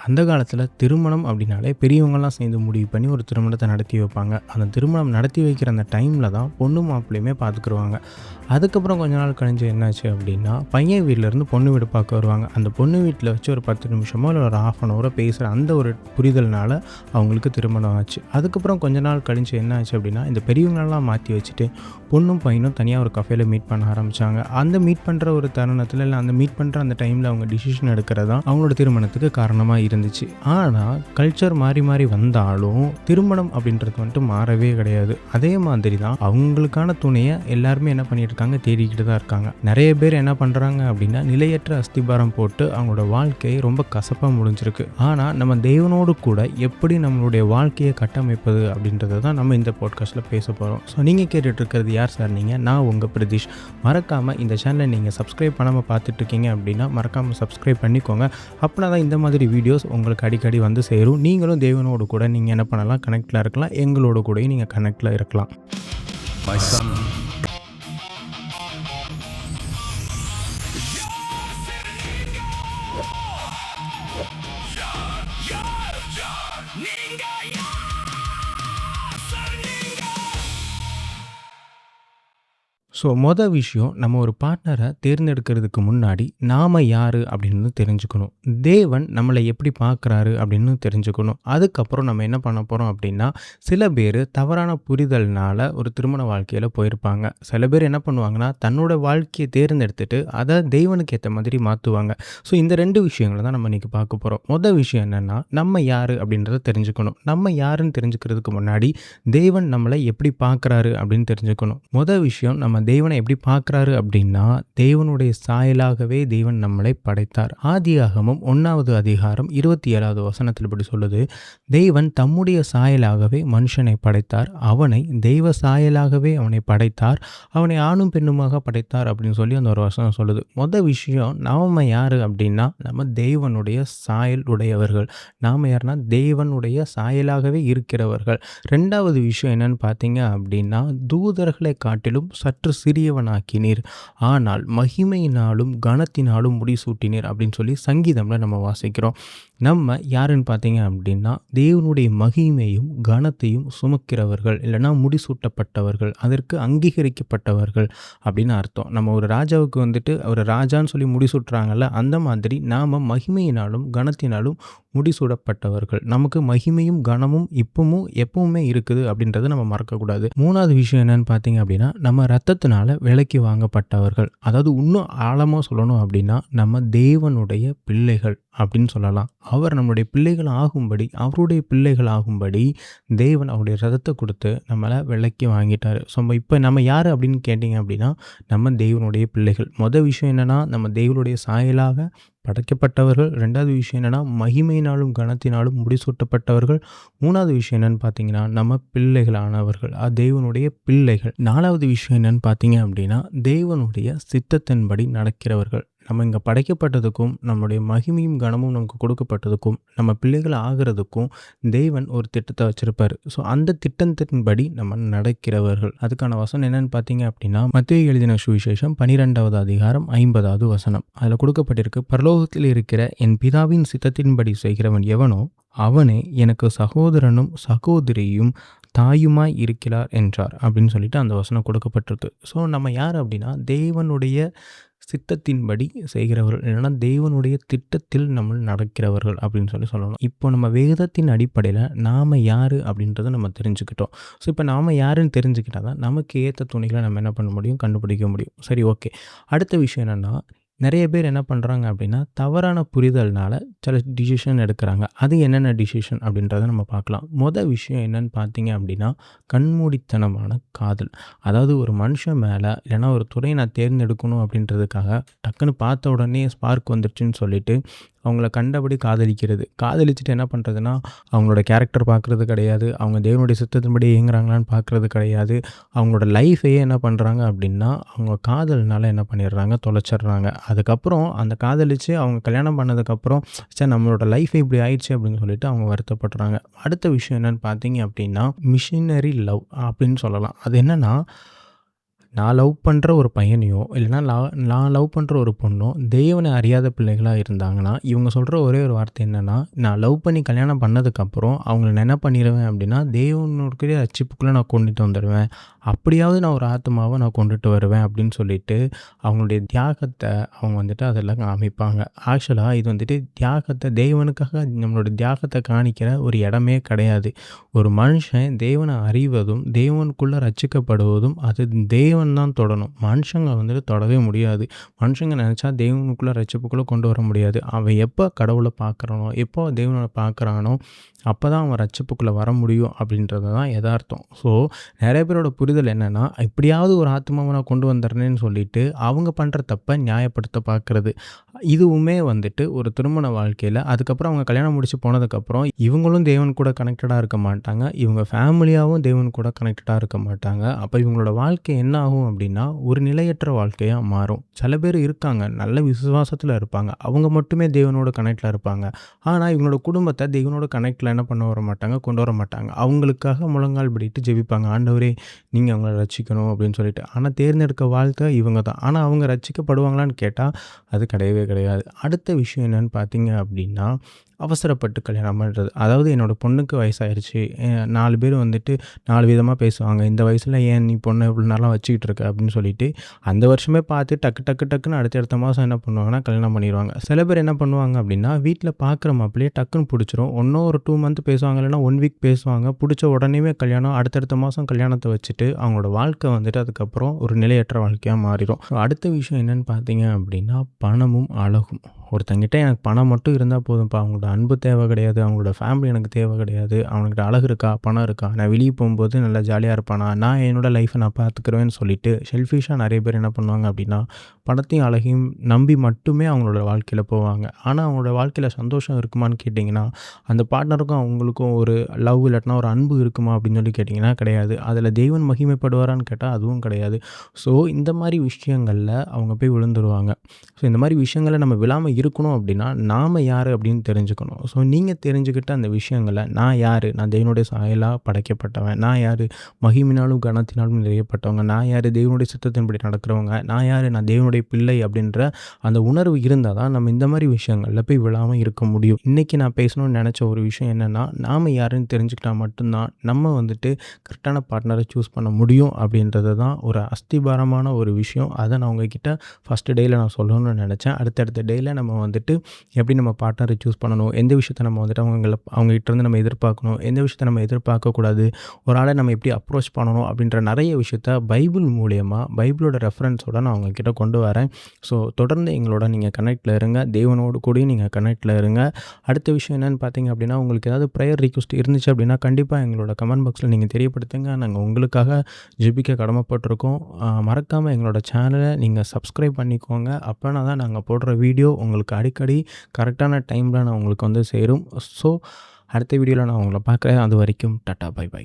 அந்த காலத்தில் திருமணம் அப்படின்னாலே பெரியவங்கள்லாம் சேர்ந்து முடிவு பண்ணி ஒரு திருமணத்தை நடத்தி வைப்பாங்க. அந்த திருமணம் நடத்தி வைக்கிற அந்த டைமில் தான் பொண்ணு மாப்பிள்ளையுமே பார்த்துக்குருவாங்க. அதுக்கப்புறம் கொஞ்ச நாள் கழிஞ்சு என்னாச்சு அப்படின்னா, பையன் வீட்டிலேருந்து பொண்ணு வீடு பார்க்க வருவாங்க. அந்த பொண்ணு வீட்டில் வச்சு ஒரு 10 நிமிஷமோ இல்லை ஒரு ½ அன் ஹவரோ பேசுகிற அந்த ஒரு புரிதல்னால அவங்களுக்கு திருமணம் ஆச்சு. அதுக்கப்புறம் கொஞ்ச நாள் கழிஞ்சு என்ன ஆச்சு அப்படின்னா, இந்த பெரியவங்களெல்லாம் மாற்றி வச்சுட்டு பொண்ணும் பையனும் தனியாக ஒரு கஃபேல மீட் பண்ண ஆரம்பித்தாங்க. அந்த மீட் பண்ணுற ஒரு தருணத்தில் இல்லை அந்த மீட் பண்ணுற அந்த டைமில் அவங்க டிசிஷன் எடுக்கிறது தான் அவங்களோட திருமணத்துக்கு காரணமாக இருந்துச்சு. ஆனால் கல்ச்சர் மாறி மாறி வந்தாலும் திருமணம் அப்படின்றது வந்துட்டு மாறவே கிடையாது. அதே மாதிரி தான் அவங்களுக்கான துணையை எல்லாருமே என்ன பண்ணிட்டு இருக்காங்க, தேடிக்கிட்டு தான் இருக்காங்க. நிறைய பேர் என்ன பண்ணுறாங்க அப்படின்னா, நிலையற்ற அஸ்திபாரம் போட்டு அவங்களோட வாழ்க்கையை ரொம்ப கசப்பாக முடிஞ்சிருக்கு. ஆனால் நம்ம தேவனோடு கூட எப்படி நம்மளுடைய வாழ்க்கையை கட்டமைப்பது அப்படின்றத தான் நம்ம இந்த பாட்காஸ்ட்டில் பேச போகிறோம். ஸோ நீங்கள் கேட்டுட்டு இருக்கிறது யார் சார்? நான் உங்கள் பிரதீஷ். மறக்காமல் இந்த சேனலை நீங்கள் சப்ஸ்கிரைப் பண்ணாமல் பார்த்துட்ருக்கீங்க அப்படின்னா மறக்காமல் சப்ஸ்கிரைப் பண்ணிக்கோங்க. அப்படின்னா தான் இந்த மாதிரி வீடியோஸ் உங்களுக்கு அடிக்கடி வந்து சேரும். நீங்களும் தேவனோடு கூட நீங்கள் என்ன பண்ணலாம், கனெக்டில் இருக்கலாம். எங்களோட கூடயும் நீங்கள் கனெக்டில் இருக்கலாம். ஸோ விஷயம், நம்ம ஒரு பார்ட்னரை தேர்ந்தெடுக்கிறதுக்கு முன்னாடி நாம் யார் அப்படின்னு தெரிஞ்சுக்கணும். தேவன் நம்மளை எப்படி பார்க்குறாரு அப்படின்னு தெரிஞ்சுக்கணும். அதுக்கப்புறம் நம்ம என்ன பண்ண போகிறோம் அப்படின்னா, சில பேர் தவறான புரிதல்னால் ஒரு திருமண வாழ்க்கையில் போயிருப்பாங்க. சில பேர் என்ன பண்ணுவாங்கன்னா, தன்னோட வாழ்க்கையை தேர்ந்தெடுத்துட்டு அதை தேவனுக்கு ஏற்ற மாதிரி மாற்றுவாங்க. ஸோ இந்த 2 விஷயங்களை தான் நம்ம இன்றைக்கி பார்க்க போகிறோம். விஷயம் என்னென்னா, நம்ம யார் அப்படின்றத தெரிஞ்சுக்கணும். நம்ம யாருன்னு தெரிஞ்சுக்கிறதுக்கு முன்னாடி தேவன் நம்மளை எப்படி பார்க்குறாரு அப்படின்னு தெரிஞ்சுக்கணும். விஷயம், நம்ம தேவனை எப்படி பார்க்குறாரு அப்படின்னா, தேவனுடைய சாயலாகவே தேவன் நம்மளை படைத்தார். ஆதியாகமம் 1வது அதிகாரம் 27வது வசனத்தில் இப்படி சொல்லுது, தேவன் தம்முடைய சாயலாகவே மனுஷனை படைத்தார், அவனை தெய்வ சாயலாகவே அவனை படைத்தார், அவனை ஆணும் பெண்ணுமாக படைத்தார் அப்படின்னு சொல்லி அந்த ஒரு வசனம் சொல்லுது. விஷயம், நாம யார் அப்படின்னா, நம்ம தேவனுடைய சாயல் உடையவர்கள். நாம் யாருன்னா தேவனுடைய சாயலாகவே இருக்கிறவர்கள். 2வது விஷயம் என்னன்னு பார்த்தீங்க அப்படின்னா, தூதர்களை காட்டிலும் சற்று சிறியவனாக்கினீர், ஆனால் மகிமையினாலும் கனத்தினாலும் முடிசூட்டினீர் அப்படின்னு சொல்லி சங்கீதம்ல நம்ம வாசிக்கிறோம். நம்ம யாருன்னு பார்த்தீங்க அப்படின்னா, தேவனுடைய மகிமையும் கனத்தையும் சுமக்கிறவர்கள், இல்லைனா முடிசூட்டப்பட்டவர்கள், அதற்கு அங்கீகரிக்கப்பட்டவர்கள் அப்படின்னு அர்த்தம். நம்ம ஒரு ராஜாவுக்கு வந்துட்டு ஒரு ராஜான்னு சொல்லி முடிசூட்டுறாங்கல்ல, அந்த மாதிரி நாம் மகிமையினாலும் கனத்தினாலும் முடிசூடப்பட்டவர்கள். நமக்கு மகிமையும் கனமும் இப்பவும் எப்பவுமே இருக்குது அப்படின்றத நம்ம மறக்கக்கூடாது. 3வது விஷயம் என்னன்னு பார்த்தீங்க அப்படின்னா, நம்ம ரத்தத்தினால விலைக்கு வாங்கப்பட்டவர்கள். அதாவது இன்னும் ஆழமாக சொல்லணும் அப்படின்னா, நம்ம தேவனுடைய பிள்ளைகள் அப்படின்னு சொல்லலாம். அவர் நம்முடைய பிள்ளைகள் ஆகும்படி, அவருடைய பிள்ளைகள் ஆகும்படி தேவன் அவருடைய ரத்தத்தை கொடுத்து நம்மளை விலைக்கு வாங்கிட்டார். ஸோ இப்போ நம்ம யார் அப்படின்னு கேட்டிங்க அப்படின்னா, நம்ம தேவனுடைய பிள்ளைகள். விஷயம் என்னென்னா, நம்ம தேவனுடைய சாயலாக படைக்கப்பட்டவர்கள். 2வது விஷயம் என்னென்னா, மகிமையினாலும் கனத்தினாலும் முடிசூட்டப்பட்டவர்கள். 3வது விஷயம் என்னென்னு பார்த்தீங்கன்னா, நம்ம பிள்ளைகளானவர்கள், தேவனுடைய பிள்ளைகள். 4வது விஷயம் என்னென்னு பார்த்தீங்க அப்படின்னா, தேவனுடைய சித்தத்தின்படி நடக்கிறவர்கள். நம்ம இங்கே படைக்கப்பட்டதுக்கும் நம்மளுடைய மகிமையும் கனமும் நமக்கு கொடுக்கப்பட்டதுக்கும் நம்ம பிள்ளைகள் ஆகிறதுக்கும் தேவன் ஒரு திட்டத்தை வச்சுருப்பார். ஸோ அந்த திட்டத்தின்படி நம்ம நடக்கிறவர்கள். அதுக்கான வசனம் என்னென்னு பார்த்தீங்க அப்படின்னா, மத்தேயு எழுதின சுவிசேஷம் 12வது அதிகாரம் 50வது வசனம். அதில் கொடுக்கப்பட்டிருக்கு, பரலோகத்தில் இருக்கிற என் பிதாவின் சித்தத்தின்படி செய்கிறவன் எவனோ அவனே எனக்கு சகோதரனும் சகோதரியும் தாயுமாய் இருக்கிறார் என்றார் அப்படின்னு சொல்லிட்டு அந்த வசனம் கொடுக்கப்பட்டிருக்கு. ஸோ நம்ம யார் அப்படின்னா, தேவனுடைய சித்தத்தின்படி செய்கிறவர்கள், இல்லைன்னா தேவனுடைய திட்டத்தில் நம்ம நடக்கிறவர்கள் அப்படின்னு சொல்லலாம். இப்போ நம்ம வேதத்தின் அடிப்படையில் நாம் யார் அப்படின்றத நம்ம தெரிஞ்சுக்கிட்டோம். ஸோ இப்போ நாம் யாருன்னு தெரிஞ்சுக்கிட்டால் தான் நமக்கு ஏற்ற துணிகளை நம்ம என்ன பண்ண முடியும், கண்டுபிடிக்க முடியும். சரி, ஓகே. அடுத்த விஷயம் என்னென்னா, நிறைய பேர் என்ன பண்ணுறாங்க அப்படின்னா, தவறான புரிதல்னால சில டிசிஷன் எடுக்கிறாங்க. அது என்னென்ன டிசிஷன் அப்படின்றத நம்ம பார்க்கலாம். விஷயம் என்னென்னு பார்த்தீங்க அப்படின்னா, கண்மூடித்தனமான காதல். அதாவது ஒரு மனுஷன் மேலே இல்லைனா ஒரு துறையை நான் தேர்ந்தெடுக்கணும் அப்படின்றதுக்காக டக்குன்னு பார்த்த உடனே ஸ்பார்க் வந்துருச்சுன்னு சொல்லிட்டு அவங்கள கண்டபடி காதலிச்சுட்டு என்ன பண்ணுறதுன்னா, அவங்களோட கேரக்டர் பார்க்குறது கிடையாது, அவங்க தேவனுடைய சித்தத்தின்படி இயங்குறாங்களான்னு பார்க்குறது கிடையாது, அவங்களோட லைஃபையே என்ன பண்ணுறாங்க அப்படின்னா, அவங்க காதல்னால என்ன பண்ணிடுறாங்க, தொலைச்சிட்றாங்க. அதுக்கப்புறம் அந்த காதலித்து அவங்க கல்யாணம் பண்ணதுக்கப்புறம் சரி நம்மளோட லைஃபே இப்படி ஆயிடுச்சு அப்படின்னு சொல்லிட்டு அவங்க வருத்தப்படுறாங்க. அடுத்த விஷயம் என்னென்னு பார்த்தீங்க அப்படின்னா, மிஷினரி லவ் அப்படின்னு சொல்லலாம். அது என்னென்னா, நான் லவ் பண்ற ஒரு பையனையோ, இல்லன்னா நான் லவ் பண்ற ஒரு பொண்ணோ, தேவனை அறியாத பிள்ளைகளா இருந்தாங்கன்னா, இவங்க சொல்ற ஒரே ஒரு வார்த்தை என்னன்னா, நான் லவ் பண்ணி கல்யாணம் பண்ணதுக்கப்புறம், அவங்கள நான் என்ன பண்ணிருவேன் அப்டின்னா, தேவனுக்குரிய ரட்சிப்புக்குள்ள நான் கொண்டுட்டு வந்துருவேன். அப்படியாவது நான் ஒரு ஆத்துமாவ நான் கொண்டுட்டு வருவேன் அப்படின்னு சொல்லிட்டு, அவங்களுடைய தியாகத்த அவங்க வந்துட்டு அதில காமிப்பாங்க. ஆக்சுவலா இது வந்துட்டு தியாகத்த தேவனுக்காக நம்மளோட தியாகத்த காணிக்கிற ஒரு இடமே கிடையாது. ஒரு மனுஷன் தேவன அறிவதும், தேவனுக்குள்ள ரட்சிக்கப்படுவதும் அது தேவன் தான் தொடணும். மனுஷங்க வந்துட்டு தொடவே முடியாது. மனுஷங்க நெனச்சா தேவனுக்குள்ள ரட்சிப்புக்குள்ள கொண்டு வர முடியாது. அவன் எப்ப கடவுள பார்க்குறானோ, எப்போ தேவன பார்க்குறானோ, அப்பதான் அவன் ரட்சிப்புக்குள்ள வர முடியும் அப்படின்றது தான் எதார்த்தம். ஸோ நெறைய பேரோட புரிதல் என்னன்னா, எப்படியாவது ஒரு ஆத்துமாவ நான் கொண்டு வந்துர்றேன்னு சொல்லிட்டு, அவங்க பண்ற தப்ப நியாயப்படுத்த பார்க்குறது. இதுவுமே வந்துட்டு ஒரு திருமண வாழ்க்கையில அதுக்கப்புறம் அவங்க கல்யாணம் முடிச்சு போனதுக்கப்புறம், இவங்களும் தேவன் கூட கனெக்டடா இருக்க மாட்டாங்க. இவங்க ஃபேமிலியாவும் தேவன் கூட கனெக்டடா இருக்க மாட்டாங்க. அப்ப இவங்களோட வாழ்க்கை என்ன ஆகும் அப்படின்னா, ஒரு நிலையற்ற வாழ்க்கையா மாறும். சில பேர் இருக்காங்க, நல்ல விசுவாசத்துல இருப்பாங்க. அவங்க மட்டுமே தேவனோட கனெக்ட்ல இருப்பாங்க. ஆனா, இவங்களோட குடும்பத்த தேவனோட கனெக்ட்ல என்ன பண்ண வர மாட்டாங்க, கொண்டு வர மாட்டாங்க. அவங்களுக்காக முழங்கால் படியிட்டு ஜெபிப்பாங்க. ஆண்டவரே! நீங்க அவங்கள ரட்சிக்கணும் அப்படின்னு சொல்லிட்டு. ஆனா, தேர்ந்தெடுக்க வாழ்க்கை இவங்க தான். ஆனா, அவங்க ரட்சிக்கப்படுவாங்களான்னு கேட்டா, அது கிடையவே கிடையாது. அடுத்த விஷயம் என்னன்னு பார்த்தீங்க அப்படின்னா, அவசரப்பட்டு கல்யாணம் பண்றது. அதாவது என்னோட பொண்ணுக்கு வயசாயிருச்சு. 4 பேர் வந்துட்டு 4 விதமா பேசுவாங்க. இந்த வயசுல ஏன் நீ பொண்ண இவ்வளோ நாளா வச்சுக்கிட்டு இருக்க அப்படின்னு சொல்லிட்டு, அந்த வருஷமே பார்த்து டக்குன்னு அடுத்த மாசம் என்ன பண்ணுவாங்கன்னா, கல்யாணம் பண்ணிருவாங்க. சில பேர் என்ன பண்ணுவாங்க அப்படின்னா, வீட்ல பார்க்குற மாப்பிள்ளைய டக்குன்னு புடிச்சிரும். இன்னும் ஒரு 2 மந்த் பேசுவாங்க, இல்லன்னா 1 வீக் பேசுவாங்க. புடிச்ச உடனேவே கல்யாணம். அடுத்தடுத்த மாசம் கல்யாணத்த வச்சுட்டு, அவங்களோட வாழ்க்கை வந்துட்டு அதுக்கப்புறம் ஒரு நிலையற்ற வாழ்க்கையா மாறிரும். அடுத்த விஷயம் என்னன்னு பார்த்தீங்க அப்படின்னா, பணமும் அழகும். ஒருத்தங்கிட்ட எனக்கு பணம் மட்டும் இருந்தா போதும்ப்பா. அவங்களோட அன்பு தேவை கிடையாது. அவங்களோட ஃபேமிலி எனக்கு தேவை கிடையாது. அவனுக்கிட்ட அழகு இருக்கா? பணம் இருக்கா? நான் வெளிய போம்போது நல்லா ஜாலியா இருப்பானா? நான் என்னோட லைஃப்ப நான் பார்த்துக்குருவேன்னு சொல்லிட்டு, செல்ஃபிஷ்ஷா நெறைய பேர் என்ன பண்ணுவாங்க அப்படின்னா, பணத்தையும் அழகையும் நம்பி மட்டுமே அவங்களோட வாழ்க்கையில போவாங்க. ஆனா, அவங்களோட வாழ்க்கையில சந்தோஷம் இருக்குமான்னு கேட்டிங்கன்னா, அந்த பார்ட்னருக்கும் அவங்களுக்கும் ஒரு லவ் இல்லாட்டினா ஒரு அன்பு இருக்குமா அப்படின்னு சொல்லி கேட்டிங்கன்னா கிடையாது. அதில தேவன் மகிமைப்படுவாரான்னு கேட்டா அதுவும் கிடையாது. ஸோ, இந்த மாரி விஷயங்கள்ல அவங்க போய் விழுந்துருவாங்க. ஸோ, இந்த மாரி விஷயங்கள்ல நம்ம விழாம இருக்கணும் அப்படின்னா, நாம யாரு அப்படின்னு தெரிஞ்சுக்கணும். ஸோ, நீங்க தெரிஞ்சுக்கிட்ட அந்த விஷயங்கள நான் யாரு? நான் தேவனுடைய சாயலா படைக்கப்பட்டவன். நான் யாரு? மகிமையினாலும் கனத்தினாலும் நிறையப்பட்டவங்க. நான் யாரு? தேவனுடைய சித்தத்தின்படி நடக்கிறவங்க. நான் யாரு? நான் தேவனுடைய பிள்ளை அப்படின்ற அந்த உணர்வு இருந்தா தான் நம்ம இந்த மாரி விஷயங்கள்ல போய் விழாம இருக்க முடியும். இன்னைக்கு நான் பேசணும்னு நெனச்ச ஒரு விஷயம் என்னன்னா, நாம யாருன்னு தெரிஞ்சுக்கிட்டா மட்டும் தான் நம்ம வந்துட்டு கரெக்டான பார்ட்னர சூஸ் பண்ண முடியும் அப்படின்றது தான் ஒரு அஸ்திபாரமான ஒரு விஷயம். அத நான் உங்ககிட்ட ஃபர்ஸ்ட் டேல நான் சொல்லணும்னு நெனச்சேன். அடுத்தடுத்த டேல நம்ம வந்துட்டு எப்படி நம்ம பார்ட்னர சூஸ் பண்ணணும்? எந்த விஷயத்த நம்ம வந்துட்டு அவங்ககிட்டருந்து நம்ம எதிர்பார்க்கணும்? எந்த விஷயத்த நம்ம எதிர்பார்க்கக்கூடாது? ஒரு ஆள நம்ம எப்படி அப்ரோச் பண்ணணும்? அப்படின்ற நெறைய விஷயத்த பைபிள் மூலியமா, பைபிளோட ரெஃபரன்ஸோட நான் உங்ககிட்ட கொண்டு வரேன். ஸோ, தொடர்ந்து எங்களோட நீங்க கனெக்ட்ல இருங்க. தேவனோடு கூடயும் நீங்க கனெக்ட்ல இருங்க. அடுத்த விஷயம் என்னன்னு பார்த்தீங்க அப்படின்னா, உங்களுக்கு ஏதாவது ப்ரேயர் ரிக்வெஸ்ட் இருந்துச்சு அப்படின்னா, கண்டிப்பா எங்களோட கமெண்ட் பாக்ஸ்ல நீங்க தெரியப்படுத்துங்க. நாங்க உங்களுக்காக ஜெபிக்க கடமைப்பட்டுருக்கோம். மறக்காம எங்களோட சேனல நீங்க சப்ஸ்கிரைப் பண்ணிக்கோங்க. அப்பனா தான் நாங்க போடுற வீடியோ உங்களுக்கு அடிக்கடி கரெக்டான டைம்ல நான் உங்களுக்கு வந்து சேரும். ஸோ, அடுத்த வீடியோல நான் உங்கள பார்க்குறேன். அதுவரைக்கும் டாட்டா, பை பை.